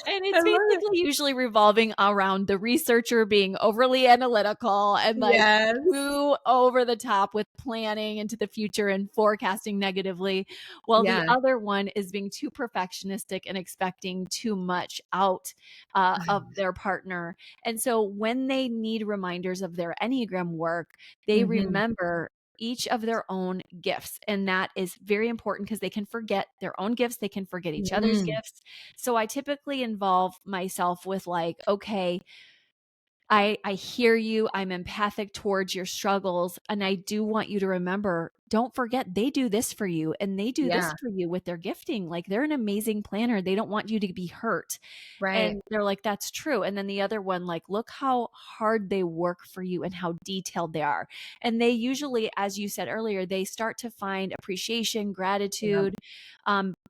S2: And
S1: I
S2: it's
S1: love it.
S2: basically usually revolving around the researcher being overly analytical and like
S1: Yes.
S2: too over the top with planning into the future and forecasting negatively, while the
S1: Yeah.
S2: other one is being too perfectionistic and expecting too much out of their partner. And so when they need reminders of their Enneagram work, they
S1: Mhm.
S2: remember each of their own gifts. And that is very important because they can forget their own gifts, they can forget each other's
S1: Mm.
S2: gifts. So I typically involve myself with like, okay, I hear you. I'm empathic towards your struggles. And I do want you to remember, don't forget they do this for you and they do this
S1: Yeah.
S2: for you with their gifting. Like they're an amazing planner. They don't want you to be hurt.
S1: Right.
S2: And they're like, that's true. And then the other one, like, look how hard they work for you and how detailed they are. And they usually, as you said earlier, they start to find appreciation,
S1: Yeah.
S2: gratitude.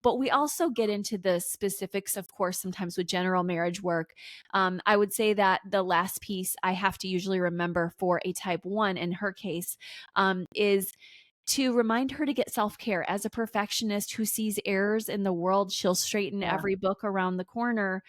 S2: But we also get into the specifics, of course, sometimes with general marriage work. I would say that the last piece I have to usually remember for a type 1 in her case is to remind her to get self care. As a perfectionist who sees errors in the world, she'll straighten
S1: Yeah.
S2: every book around the corner.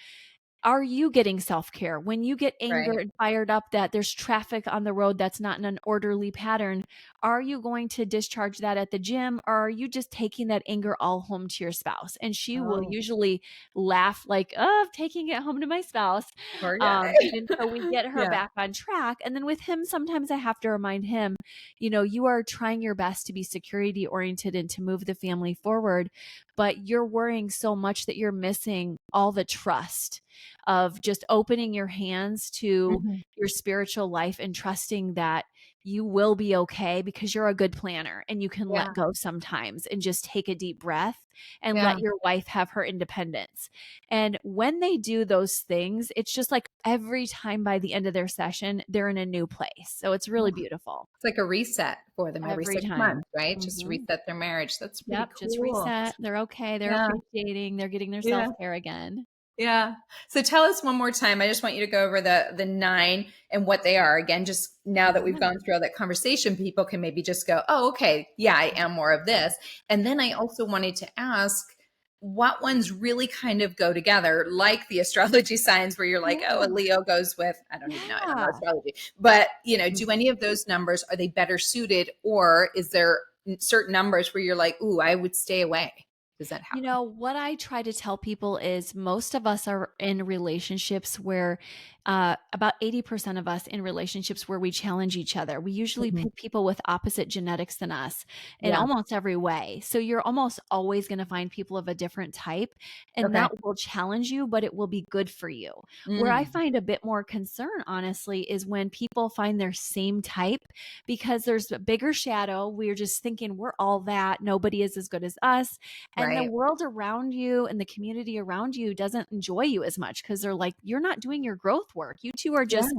S2: Are you getting self-care? When you get anger
S1: Right.
S2: and fired up that there's traffic on the road that's not in an orderly pattern, are you going to discharge that at the gym or are you just taking that anger all home to your spouse? And she will
S1: Oh,
S2: usually laugh like, "Oh, I'm taking it home to my spouse."
S1: poor guy.
S2: And so we get her
S1: Yeah.
S2: back on track. And then with him, sometimes I have to remind him, you are trying your best to be security oriented and to move the family forward, but you're worrying so much that you're missing all the trust of just opening your hands to
S1: Mhm.
S2: your spiritual life and trusting that you will be okay because you're a good planner and you can
S1: Yeah.
S2: let go sometimes and just take a deep breath and
S1: Yeah.
S2: let your wife have her independence. And when they do those things, it's just like every time by the end of their session, they're in a new place. So it's really
S1: Oh,
S2: beautiful
S1: it's like a reset for them every
S2: every
S1: 6
S2: time.
S1: months, right? Just to
S2: Mhm.
S1: reset their marriage. That's pretty
S2: Yep. Just
S1: cool.
S2: reset. They're okay. They're
S1: Yeah.
S2: appreciating. They're getting their self
S1: Yeah.
S2: care again.
S1: Yeah. So tell us one more time. I just want you to go over the 9 and what they are. Again, just now that we've
S2: Yeah.
S1: gone through all that conversation, people can maybe just go, "Oh, okay. Yeah, I am more of this." And then I also wanted to ask what ones really kind of go together, like the astrology signs where you're like, "Oh, a
S2: Yeah.
S1: Leo goes with, I don't even know, I don't know
S2: Yeah.
S1: astrology." But, do
S2: Mhm.
S1: any of those numbers, are they better suited or is there certain numbers where you're like, "Ooh, I would stay away." Does that happen?
S2: What I try to tell people is most of us are in relationships where about 80% of us in relationships where we challenge each other. We usually
S1: Mhm.
S2: pick people with opposite genetics than us in
S1: Yeah.
S2: almost every way. So you're almost always going to find people of a different type, and
S1: Okay.
S2: that will challenge you, but it will be good for you. Where I
S1: Mm.
S2: find a bit more concern, honestly, is when people find their same type because there's a bigger shadow. We're just thinking we're all that. Nobody is as good as us. And the
S1: Right.
S2: world around you and the community around you doesn't enjoy you as much because they're like, you're not doing your growth both work. You two are
S1: Yeah.
S2: just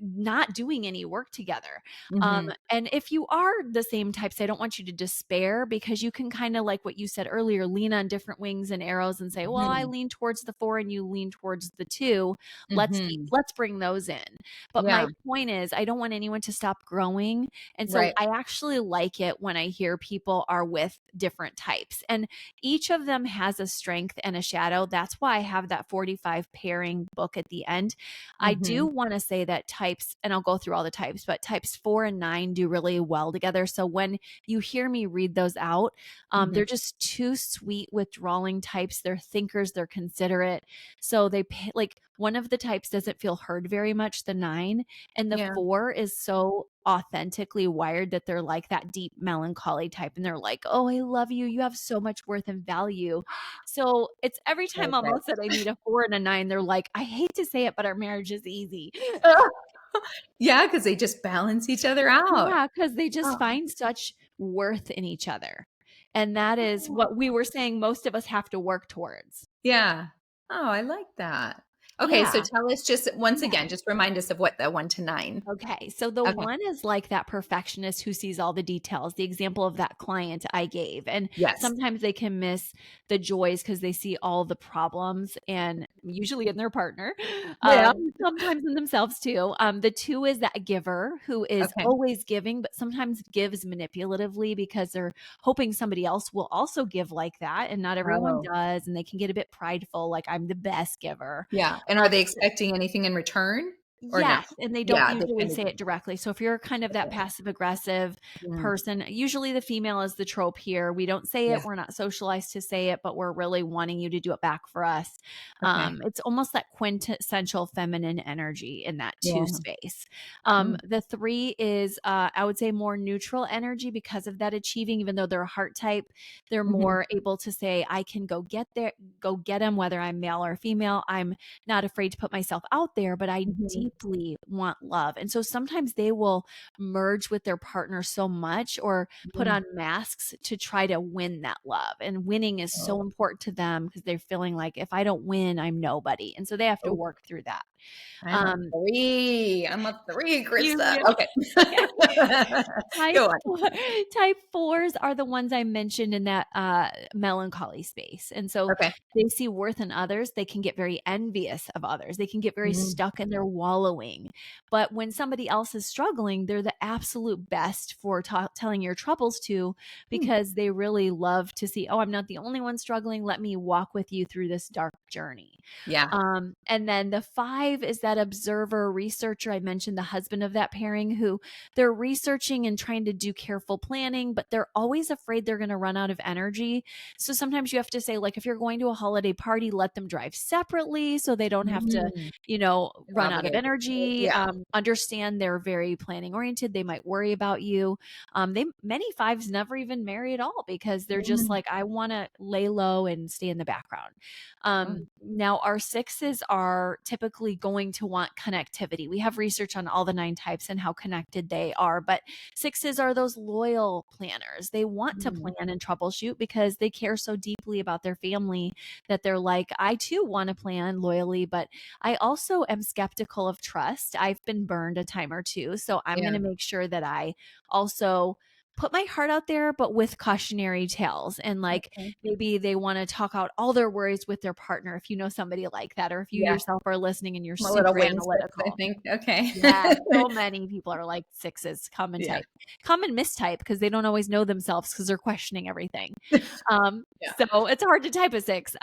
S2: not doing any work together.
S1: Mhm.
S2: And if you are the same types, I don't want you to despair, because you can kind of, like what you said earlier, lean on different wings and arrows and say, well, I
S1: Mhm.
S2: lean towards the 4 and you lean towards the 2.
S1: Mhm.
S2: Let's bring those in. But my
S1: Yeah.
S2: point is, I don't want anyone to stop growing. And so
S1: Right.
S2: I actually like it when I hear people are with different types, and each of them has a strength and a shadow. That's why I have that 45 pairing book at the end. I do
S1: Mhm.
S2: want to say that types, and I'll go through all the types, but types 4 and 9 do really well together. So when you hear me read those out,
S1: Mhm.
S2: they're just two sweet withdrawing types. They're thinkers, they're considerate. So like one of the types doesn't feel heard very much, the 9, and the
S1: Yeah.
S2: 4 is so authentically wired that they're like that deep melancholy type, and they're like, oh, I love you, you have so much worth and value. So it's every time almost that I meet a 4 and a 9, they're like, I hate to say it, but our marriage is easy.
S1: Perfect. Yeah, because they just balance each other out.
S2: Yeah, because they just
S1: Oh.
S2: find such worth in each other. And that is
S1: Oh.
S2: what we were saying most of us have to work towards.
S1: Yeah. Oh, I like that. Okay, so
S2: Yeah.
S1: tell us just once
S2: Yeah.
S1: again, just remind us of what the 1 to 9.
S2: Okay, so the
S1: Okay.
S2: 1 is like that perfectionist who sees all the details, the example of that client I gave. And
S1: Yes.
S2: sometimes they can miss the joys because they see all the problems, and usually in their partner,
S1: Yeah.
S2: sometimes in themselves too. The 2 is that giver who is
S1: Okay.
S2: always giving, but sometimes gives manipulatively because they're hoping somebody else will also give like that. And not everyone
S1: Oh.
S2: does. And they can get a bit prideful, like I'm the best giver.
S1: Yeah, and are they
S2: Um,
S1: expecting anything in return or no?
S2: Yes, and they don't
S1: Yeah, they
S2: usually
S1: kinda
S2: say
S1: do.
S2: it directly. So if you're kind of that
S1: Okay.
S2: passive aggressive
S1: Mm.
S2: person, usually the female is the trope here. We don't say
S1: Yeah.
S2: it, we're not socialized to say it, but we're really wanting you to do it back for us.
S1: Okay.
S2: It's almost that quintessential feminine energy in that 2
S1: Yeah.
S2: space.
S1: Mm.
S2: The 3 is, I would say, more neutral energy because of that achieving. Even though they're a heart type, they're
S1: Mhm.
S2: more able to say, I can go get there, go get them, whether I'm male or female. I'm not afraid to put myself out there, but I
S1: Mhm.
S2: deeply want love. And so sometimes they will merge with their partner so much, or put
S1: Mm.
S2: on masks to try to win that love. And winning is
S1: Oh.
S2: so important to them because they're feeling like, if I don't win, I'm nobody. And so they have to
S1: Oh,
S2: work through that.
S1: I'm a
S2: Um,
S1: 3. I'm a 3, Krista.
S2: yeah.
S1: Okay.
S2: Okay. Type
S1: Go on.
S2: type 4s are the ones I mentioned in that melancholy space. And so
S1: Okay.
S2: they see worth in others. They can get very envious of others. They can get very
S1: Mhm.
S2: stuck in their wallowing. But when somebody else is struggling, they're the absolute best for telling your troubles to,
S1: Mm.
S2: because they really love to see, oh, I'm not the only one struggling. Let me walk with you through this dark journey.
S1: Yeah.
S2: And then the 5 is that observer researcher. I mentioned the husband of that pairing, who they're researching and trying to do careful planning, but they're always afraid they're going to run out of energy. So sometimes you have to say, like, if you're going to a holiday party, let them drive separately so they don't have to,
S1: Mm.
S2: run out of
S1: Obligated.
S2: energy.
S1: Yeah.
S2: Understand they're very planning oriented. They might worry about you. Many 5s never even marry at all because they're just
S1: Mm.
S2: like, I want to lay low and stay in the background.
S1: Oh.
S2: Now, our 6s are typically going to want connectivity. We have research on all the 9 types and how connected they are, but 6s are those loyal planners. They want to
S1: Mm.
S2: plan and troubleshoot because they care so deeply about their family that they're like, I too want to plan loyally, but I also am skeptical of trust. I've been burned a time or two. So I'm going
S1: Yeah.
S2: to make sure that I also put my heart out there, but with cautionary tales. And like,
S1: Okay.
S2: maybe they want to talk out all their worries with their partner, if you know somebody like that, or if you
S1: Yeah.
S2: yourself are listening and you're
S1: I'm a little
S2: super
S1: wing 6, I
S2: analytical.
S1: think. Okay.
S2: Yeah, so many people are like 6s, common
S1: Yeah.
S2: type, common mistype, because they don't always know themselves because they're questioning everything.
S1: Yeah.
S2: So it's hard to type a 6.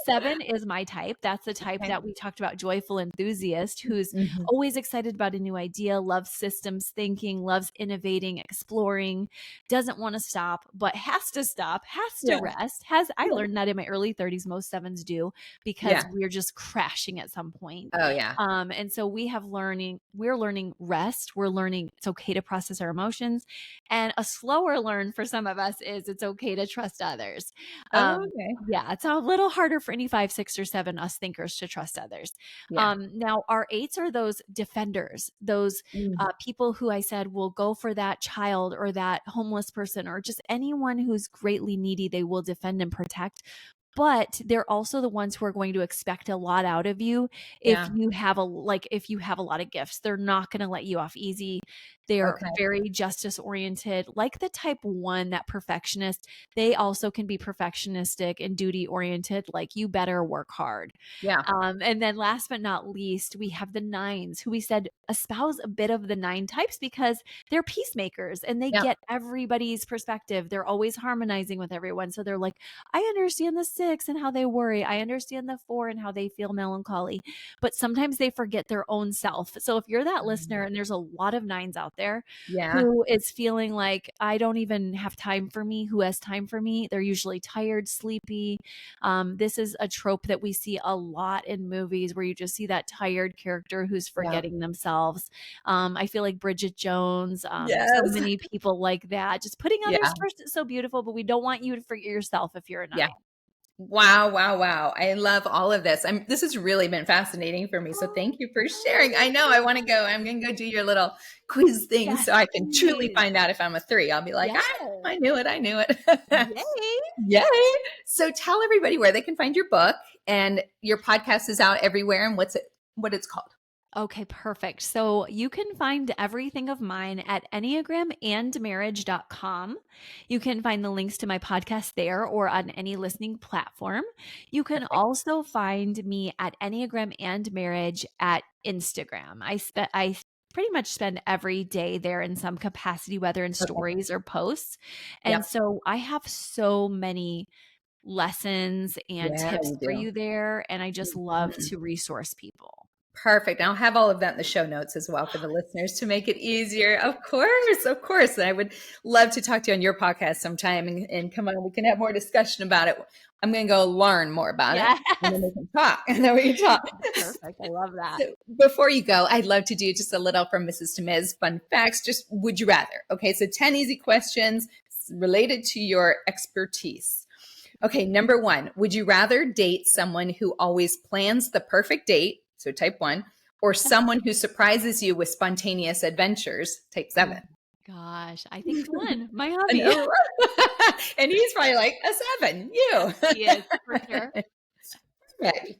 S2: 7 is my type. That's the type
S1: Okay.
S2: that we talked about, joyful enthusiast, who's
S1: Mhm.
S2: always excited about a new idea, loves systems thinking, loves innovating, exploring, doesn't want to stop, but has to stop, has to
S1: Yeah.
S2: rest. I
S1: Yeah.
S2: learned that in my early 30s, most 7s do, because
S1: Yeah.
S2: we're just crashing at some point.
S1: Oh, yeah.
S2: And so we're learning rest. We're learning it's okay to process our emotions. And a slower learn for some of us is it's okay to trust others.
S1: Oh,
S2: Um,
S1: okay.
S2: yeah, it's a little harder for any 5, 6, or 7 us thinkers to trust others.
S1: Yeah.
S2: Now our 8s are those defenders, those
S1: Mm.
S2: people who I said will go for that child or that homeless person or just anyone who's greatly needy. They will defend and protect, but they're also the ones who are going to expect a lot out of you if
S1: Yeah.
S2: you have a lot of gifts. They're not going to let you off easy. They're
S1: Okay.
S2: very justice oriented. Like the type 1, that perfectionist, they also can be perfectionistic and duty oriented. Like, you better work hard.
S1: Yeah.
S2: And then last but not least, we have the 9s, who we said espouse a bit of the 9 types because they're peacemakers and they
S1: Yeah.
S2: get everybody's perspective. They're always harmonizing with everyone. So they're like, I understand the 6 and how they worry. I understand the 4 and how they feel melancholy. But sometimes they forget their own self. So if you're that listener, and there's a lot of 9s out there
S1: Yeah.
S2: who is feeling like, I don't even have time for me, who has time for me? They're usually tired, sleepy. This is a trope that we see a lot in movies, where you just see that tired character who's
S1: Yeah.
S2: forgetting themselves. I feel like Bridget Jones, so
S1: Yes.
S2: many people like that, just putting
S1: Yeah.
S2: others first is so beautiful, but we don't want you to forget yourself if you're a 9.
S1: Yeah. Wow, wow, wow. I love all of this. This has really been fascinating for me. So thank you for sharing. I know I want to go. I'm going to go do your little quiz thing
S2: Yes,
S1: so I can truly
S2: please.
S1: find out if I'm a 3. I'll be like,
S2: Yes.
S1: I knew it. I knew it.
S2: Yay.
S1: Yay. So tell everybody where they can find your book, and your podcast is out everywhere, and what it's called.
S2: Okay, perfect. So you can find everything of mine at enneagramandmarriage.com. You can find the links to my podcast there or on any listening platform. You can
S1: Perfect.
S2: also find me at Enneagram and Marriage at Instagram. I pretty much spend every day there in some capacity, whether in
S1: Okay.
S2: stories or posts. And
S1: Yep.
S2: so I have so many lessons and
S1: Yeah,
S2: tips
S1: you
S2: for
S1: do.
S2: you there. And I just love
S1: Mhm.
S2: to resource people.
S1: Perfect. I'll have all of that in the show notes as well for the listeners to make it easier. Of course, of course. I would love to talk to you on your podcast sometime, and come on, we can have more discussion about it. I'm going to go learn more about it,
S2: Yes.
S1: and then we can talk. And then we can talk.
S2: Perfect. I love that.
S1: So before you go, I'd love to do just a little from Mrs. to Ms. fun facts. Just would you rather? Okay, so 10 easy questions related to your expertise. Okay, number 1, would you rather date someone who always plans the perfect date, so type 1, or someone who surprises you with spontaneous adventures, type 7?
S2: Gosh, I think 1, my
S1: I
S2: hubby.
S1: know. And he's probably like a 7, you.
S2: He is, for sure.
S1: Right.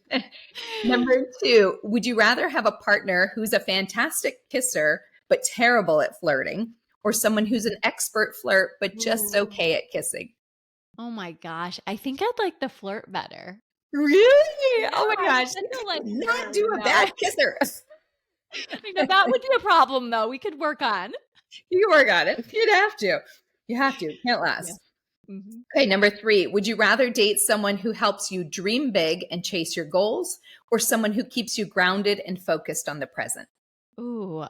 S1: Number 2, would you rather have a partner who's a fantastic kisser but terrible at flirting, or someone who's an expert flirt but just
S2: Ooh.
S1: okay at kissing?
S2: Oh my gosh, I think I'd like the flirt better.
S1: Really?
S2: Yeah,
S1: Oh my
S2: I'm
S1: gosh.
S2: such
S1: You
S2: a, like,
S1: cannot
S2: nerd
S1: do
S2: in
S1: a
S2: that way.
S1: bad kisser.
S2: I know that would be a problem, though, we could work on.
S1: You work on it. You'd have to. You have to. Can't
S2: Yeah.
S1: last.
S2: Mhm.
S1: Okay, number 3. Would you rather date someone who helps you dream big and chase your goals, or someone who keeps you grounded and focused on the present?
S2: Ooh,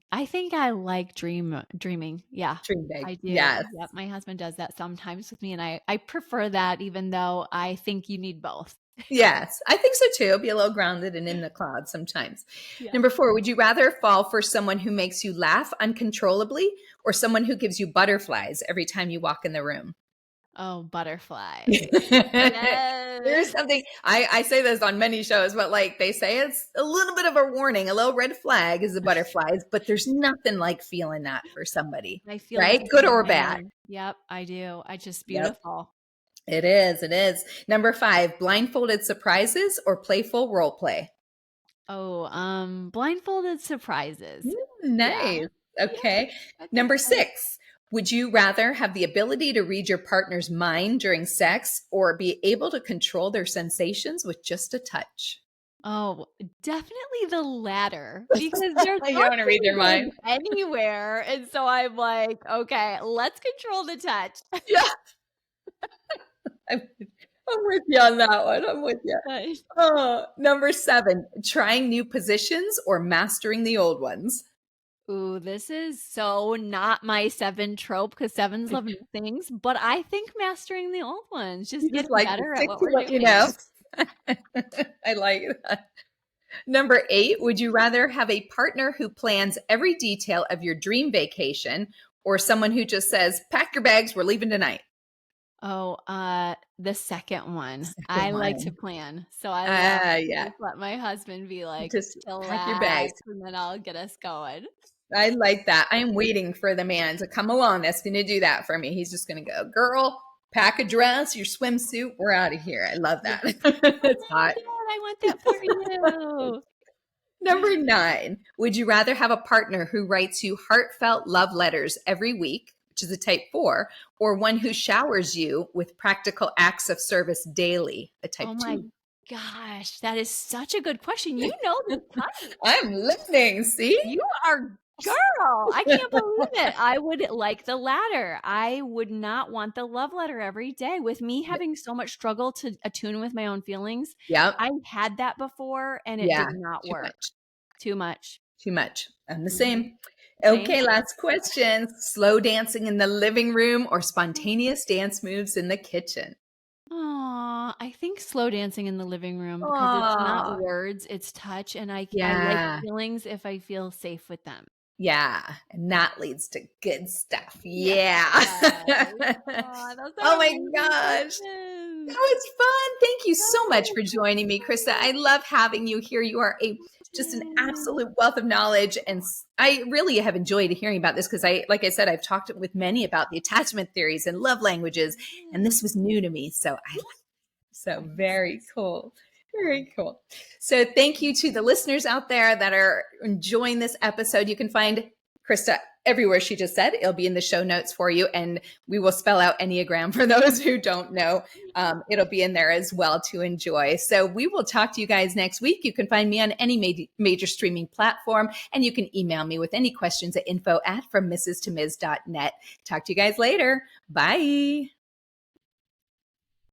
S2: I think I like dreaming. Yeah,
S1: Dream big.
S2: I do.
S1: Yes.
S2: Yep, my husband does that sometimes with me, and I prefer that, even though I think you need both.
S1: Yes. I think so too. Be a little grounded and in the clouds sometimes.
S2: Yeah.
S1: Number 4. Would you rather fall for someone who makes you laugh uncontrollably, or someone who gives you butterflies every time you walk in the room?
S2: Oh, butterflies.
S1: There's
S2: Yes.
S1: something I say this on many shows, but like they say it's a little bit of a warning, a little red flag is the butterflies, but there's nothing like feeling that for somebody,
S2: I feel the
S1: right? Good
S2: same
S1: or bad.
S2: way. Yep, I do. I just
S1: Yep.
S2: beautiful.
S1: It is. It is. Number 5, blindfolded surprises or playful role play.
S2: Oh, blindfolded surprises. Yeah.
S1: Nice.
S2: Yeah,
S1: Okay.
S2: I think
S1: Number
S2: so.
S1: 6, would you rather have the ability to read your partner's mind during sex, or be able to control their sensations with just a touch?
S2: Oh, definitely the latter, because their
S1: You
S2: thoughts
S1: want to
S2: can
S1: read
S2: be
S1: their mind?
S2: going anywhere, and so I'm like, "Okay, let's control the touch."
S1: Yeah. I'm, I'm with you on that one. I'm with you.
S2: Nice.
S1: Number 7, trying new positions or mastering the old ones.
S2: Ooh, this is so not my 7 trope, because 7s love new things, but I think mastering the old ones, just
S1: You just
S2: getting
S1: like to
S2: better at
S1: stick
S2: what
S1: to
S2: we're
S1: what you know.
S2: doing.
S1: I like that. Number 8, would you rather have a partner who plans every detail of your dream vacation, or someone who just says, pack your bags, we're leaving tonight?
S2: Oh, the second one.
S1: Second
S2: I like to
S1: one.
S2: plan, so I love to
S1: Yeah.
S2: just let my husband be like,
S1: Just pack your bags.
S2: "Chillax," and then I'll get us going.
S1: I like that. I am waiting for the man to come along that's going to do that for me. He's just going to go, girl, Pack a dress, your swimsuit. We're out of here. I love that.
S2: Yes.
S1: It's hot.
S2: I want that for you.
S1: Number 9, would you rather have a partner who writes you heartfelt love letters every week, which is a type 4, or one who showers you with practical acts of service daily, a type
S2: Oh my
S1: 2?
S2: gosh, that is such a good question. You know the type.
S1: I'm listening. See?
S2: You are girl. I can't believe it. I would like the latter. I would not want the love letter every day. With me having so much struggle to attune with my own feelings,
S1: Yep.
S2: I had that before and it
S1: Yeah.
S2: did not
S1: Too
S2: work.
S1: much.
S2: Too much.
S1: Too much. I'm the
S2: Mhm.
S1: same.
S2: Same.
S1: Okay, last question. Slow dancing in the living room or spontaneous dance moves in the kitchen?
S2: Aw, I think slow dancing in the living room because it's not
S1: Oh,
S2: words, it's touch, and I like
S1: yeah.
S2: feelings if I feel safe with them.
S1: Yeah. And that leads to good stuff.
S2: Yes.
S1: Yeah.
S2: Aw, those are
S1: Oh my
S2: amazing
S1: gosh. That
S2: questions.
S1: was fun. Thank you so much
S2: Oh,
S1: for joining me, Krista. I love having you here. You are just an
S2: yay.
S1: absolute wealth of knowledge. And I really have enjoyed hearing about this because like I said, I've talked with many about the attachment theories and love languages, and this was new to me. So
S2: Nice.
S1: very cool. Very cool. So thank you to the listeners out there that are enjoying this episode. You can find Krista everywhere she just said. It'll be in the show notes for you. And we will spell out Enneagram for those who don't know. It'll be in there as well to enjoy. So we will talk to you guys next week. You can find me on any major streaming platform, and you can email me with any questions at info@frommisstomiz.net. Talk to you guys later. Bye.